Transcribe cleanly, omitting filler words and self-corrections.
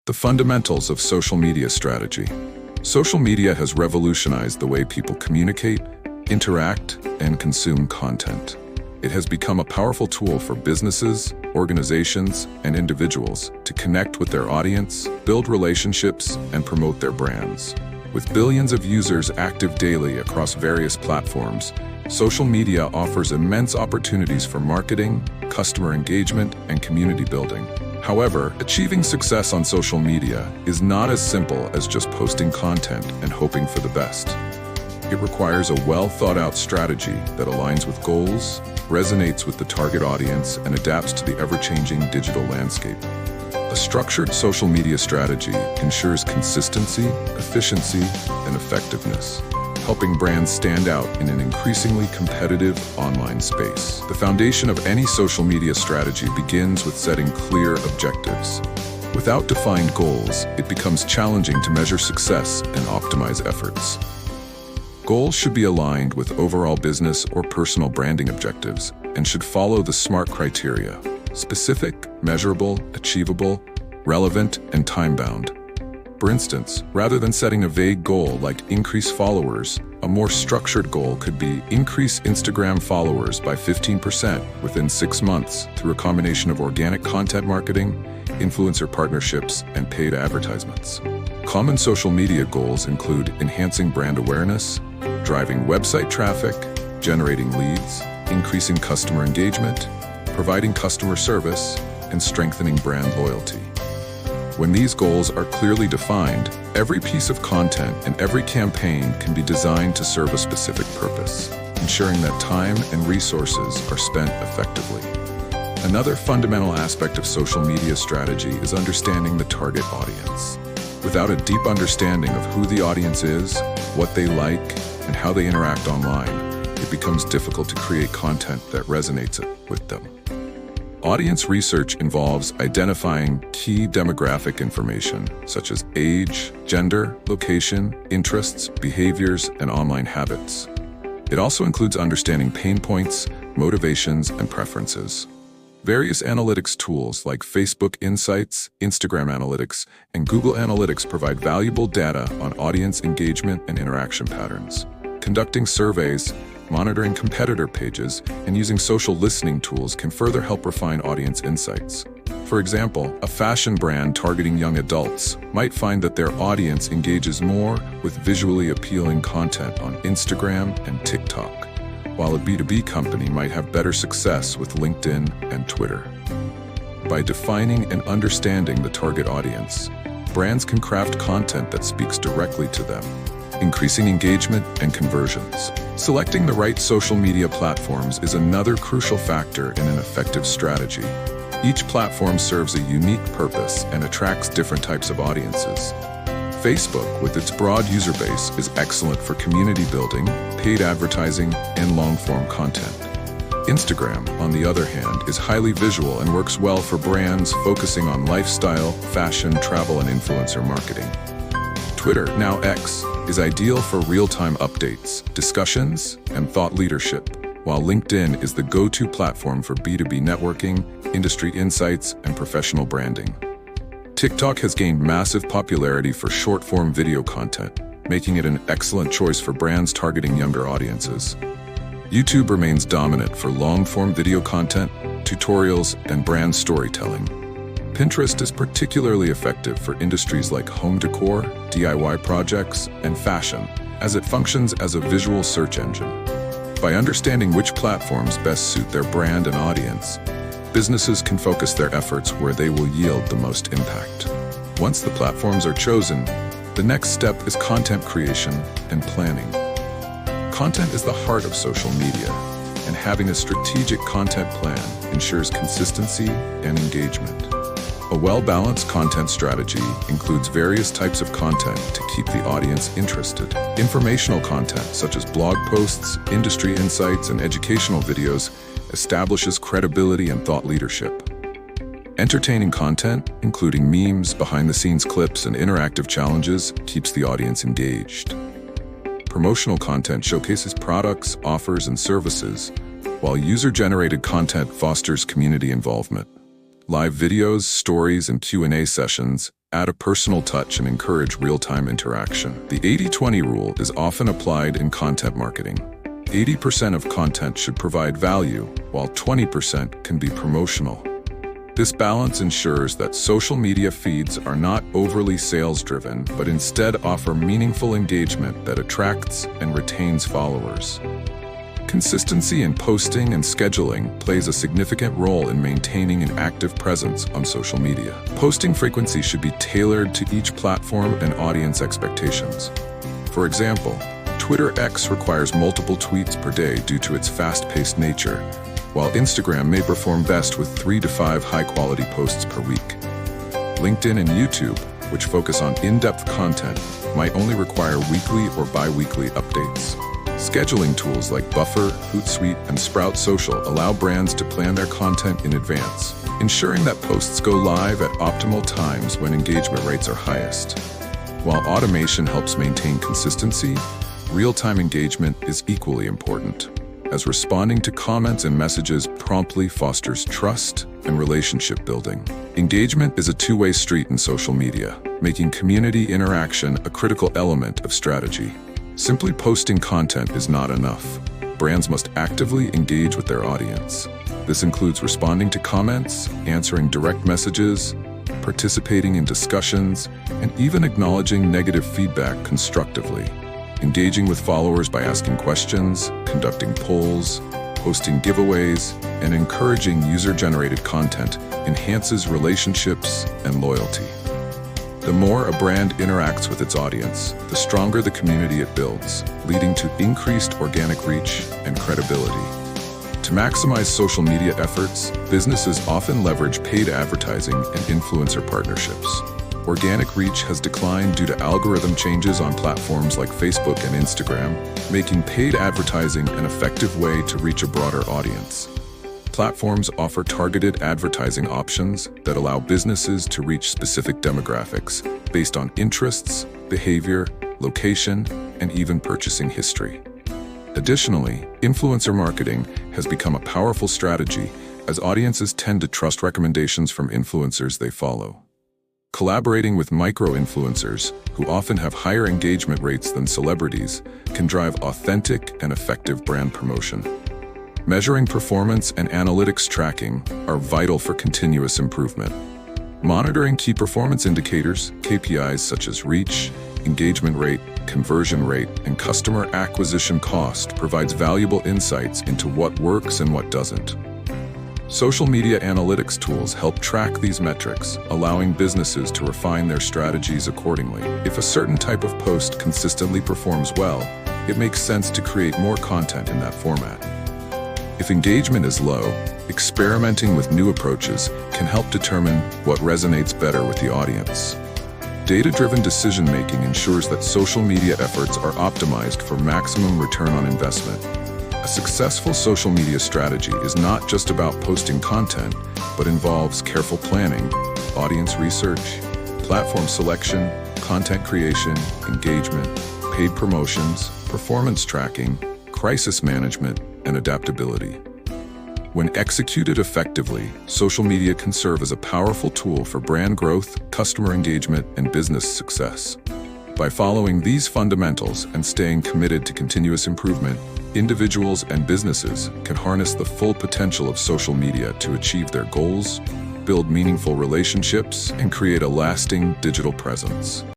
The fundamentals of social media strategy. Social media has revolutionized the way people communicate, interact, and consume content. It has become a powerful tool for businesses, organizations, and individuals to connect with their audience, build relationships, and promote their brands. With billions of users active daily across various platforms, social media offers immense opportunities for marketing, customer engagement, and community building. However, achieving success on social media is not as simple as just posting content and hoping for the best. It requires a well-thought-out strategy that aligns with goals, resonates with the target audience, and adapts to the ever-changing digital landscape. A structured social media strategy ensures consistency, efficiency, and effectiveness, helping brands stand out in an increasingly competitive online space. The foundation of any social media strategy begins with setting clear objectives. Without defined goals, it becomes challenging to measure success and optimize efforts. Goals should be aligned with overall business or personal branding objectives and should follow the SMART criteria: specific, measurable, achievable, relevant, and time-bound. For instance, rather than setting a vague goal like increase followers, a more structured goal could be increase Instagram followers by 15% within 6 months through a combination of organic content marketing, influencer partnerships, and paid advertisements. Common social media goals include enhancing brand awareness, driving website traffic, generating leads, increasing customer engagement, providing customer service, and strengthening brand loyalty. When these goals are clearly defined, every piece of content and every campaign can be designed to serve a specific purpose, ensuring that time and resources are spent effectively. Another fundamental aspect of social media strategy is understanding the target audience. Without a deep understanding of who the audience is, what they like, and how they interact online, it becomes difficult to create content that resonates with them. Audience research involves identifying key demographic information such as age, gender, location, interests, behaviors, and online habits. It also includes understanding pain points, motivations, and preferences. Various analytics tools like Facebook Insights, Instagram Analytics, and Google Analytics provide valuable data on audience engagement and interaction patterns. Conducting surveys, monitoring competitor pages, and using social listening tools can further help refine audience insights. For example, a fashion brand targeting young adults might find that their audience engages more with visually appealing content on Instagram and TikTok, while a B2B company might have better success with LinkedIn and Twitter. By defining and understanding the target audience, brands can craft content that speaks directly to them, increasing engagement and conversions. Selecting the right social media platforms is another crucial factor in an effective strategy. Each platform serves a unique purpose and attracts different types of audiences. Facebook, with its broad user base, is excellent for community building, paid advertising, and long-form content. Instagram, on the other hand, is highly visual and works well for brands focusing on lifestyle, fashion, travel, and influencer marketing. Twitter, now X, is ideal for real-time updates, discussions, and thought leadership, while LinkedIn is the go-to platform for B2B networking, industry insights, and professional branding. TikTok has gained massive popularity for short-form video content, making it an excellent choice for brands targeting younger audiences. YouTube remains dominant for long-form video content, tutorials, and brand storytelling. Pinterest is particularly effective for industries like home decor, DIY projects, and fashion, as it functions as a visual search engine. By understanding which platforms best suit their brand and audience, businesses can focus their efforts where they will yield the most impact. Once the platforms are chosen, the next step is content creation and planning. Content is the heart of social media, and having a strategic content plan ensures consistency and engagement. A well-balanced content strategy includes various types of content to keep the audience interested. Informational content, such as blog posts, industry insights, and educational videos, establishes credibility and thought leadership. Entertaining content, including memes, behind-the-scenes clips, and interactive challenges, keeps the audience engaged. Promotional content showcases products, offers, and services, while user-generated content fosters community involvement. Live videos, stories, and Q&A sessions Add a personal touch and encourage real-time interaction. The 80-20 rule is often applied in content marketing. 80% of content should provide value, while 20% can be promotional. This balance ensures that social media feeds are not overly sales-driven, but instead offer meaningful engagement that attracts and retains followers. Consistency in posting and scheduling plays a significant role in maintaining an active presence on social media. Posting frequency should be tailored to each platform and audience expectations. For example, Twitter X requires multiple tweets per day due to its fast-paced nature, while Instagram may perform best with 3 to 5 high-quality posts per week. LinkedIn and YouTube, which focus on in-depth content, might only require weekly or bi-weekly updates. Scheduling tools like Buffer, Hootsuite, and Sprout Social allow brands to plan their content in advance, ensuring that posts go live at optimal times when engagement rates are highest. While automation helps maintain consistency, real-time engagement is equally important, as responding to comments and messages promptly fosters trust and relationship building. Engagement is a two-way street in social media, making community interaction a critical element of strategy. Simply posting content is not enough. Brands must actively engage with their audience. This includes responding to comments, answering direct messages, participating in discussions, and even acknowledging negative feedback constructively. Engaging with followers by asking questions, conducting polls, hosting giveaways, and encouraging user-generated content enhances relationships and loyalty. The more a brand interacts with its audience, the stronger the community it builds, leading to increased organic reach and credibility. To maximize social media efforts, businesses often leverage paid advertising and influencer partnerships. Organic reach has declined due to algorithm changes on platforms like Facebook and Instagram, making paid advertising an effective way to reach a broader audience. Platforms offer targeted advertising options that allow businesses to reach specific demographics based on interests, behavior, location, and even purchasing history. Additionally, influencer marketing has become a powerful strategy as audiences tend to trust recommendations from influencers they follow. Collaborating with micro-influencers, who often have higher engagement rates than celebrities, can drive authentic and effective brand promotion. Measuring performance and analytics tracking are vital for continuous improvement. Monitoring key performance indicators, KPIs such as reach, engagement rate, conversion rate, and customer acquisition cost provides valuable insights into what works and what doesn't. Social media analytics tools help track these metrics, allowing businesses to refine their strategies accordingly. If a certain type of post consistently performs well, it makes sense to create more content in that format. If engagement is low, experimenting with new approaches can help determine what resonates better with the audience. Data-driven decision-making ensures that social media efforts are optimized for maximum return on investment. A successful social media strategy is not just about posting content, but involves careful planning, audience research, platform selection, content creation, engagement, paid promotions, performance tracking, crisis management, and adaptability. When executed effectively, social media can serve as a powerful tool for brand growth, customer engagement, and business success. By following these fundamentals and staying committed to continuous improvement, individuals and businesses can harness the full potential of social media to achieve their goals, build meaningful relationships, and create a lasting digital presence.